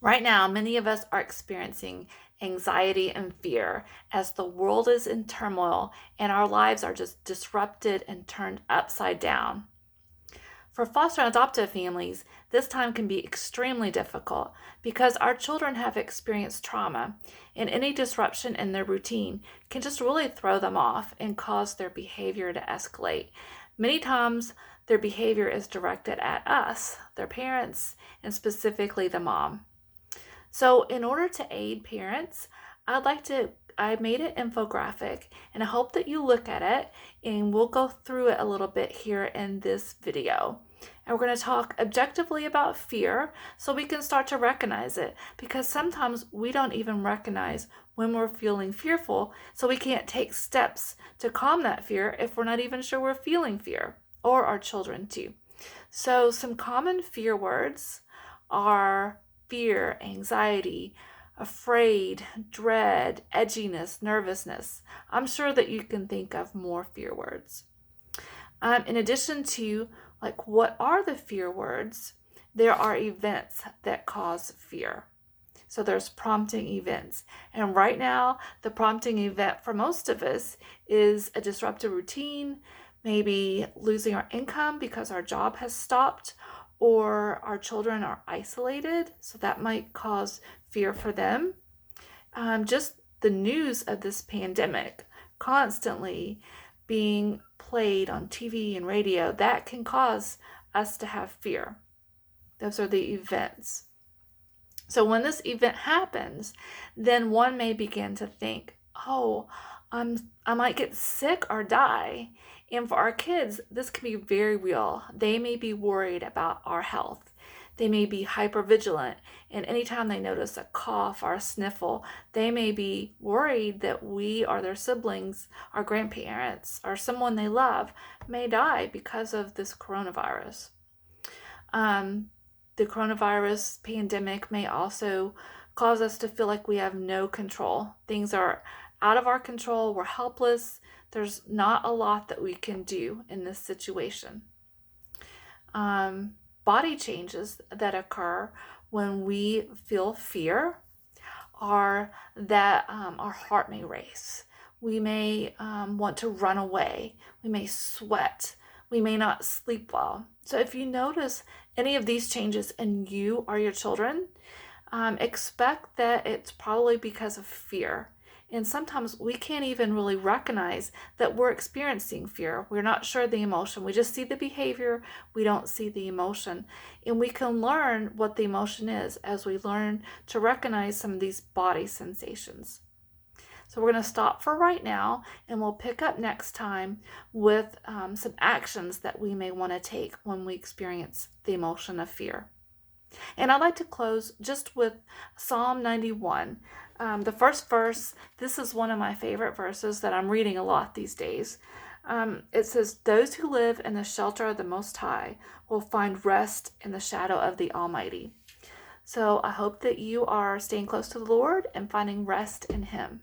Right now, many of us are experiencing anxiety and fear as the world is in turmoil and our lives are just disrupted and turned upside down. For foster and adoptive families, this time can be extremely difficult because our children have experienced trauma, and any disruption in their routine can just really throw them off and cause their behavior to escalate. Many times, their behavior is directed at us, their parents, and specifically the mom. So, in order to aid parents, I made an infographic and I hope that you look at it and we'll go through it a little bit here in this video. And we're going to talk objectively about fear so we can start to recognize it because sometimes we don't even recognize when we're feeling fearful, so we can't take steps to calm that fear if we're not even sure we're feeling fear, or our children too. So, some common fear words are fear, anxiety, afraid, dread, edginess, nervousness. I'm sure that you can think of more fear words. In addition to, like, what are the fear words? There are events that cause fear. So there's prompting events. And right now, the prompting event for most of us is a disrupted routine, maybe losing our income because our job has stopped, or our children are isolated. So that might cause fear for them. Just the news of this pandemic constantly being played on TV and radio, that can cause us to have fear. Those are the events. So when this event happens, then one may begin to think, oh, I might get sick or die. And for our kids, this can be very real. They may be worried about our health. They may be hypervigilant, and anytime they notice a cough or a sniffle, they may be worried that we or their siblings, our grandparents, or someone they love may die because of this coronavirus. The coronavirus pandemic may also cause us to feel like we have no control. Things are out of our control. We're helpless. There's not a lot that we can do in this situation. Body changes that occur when we feel fear are that our heart may race. We may want to run away. We may sweat. We may not sleep well. So if you notice any of these changes in you or your children, expect that it's probably because of fear. And sometimes we can't even really recognize that we're experiencing fear. We're not sure the emotion. We just see the behavior. We don't see the emotion. And we can learn what the emotion is as we learn to recognize some of these body sensations. So we're going to stop for right now, and we'll pick up next time with some actions that we may want to take when we experience the emotion of fear. And I'd like to close just with Psalm 91. The first verse, this is one of my favorite verses that I'm reading a lot these days. It says, "Those who live in the shelter of the Most High will find rest in the shadow of the Almighty." So I hope that you are staying close to the Lord and finding rest in Him.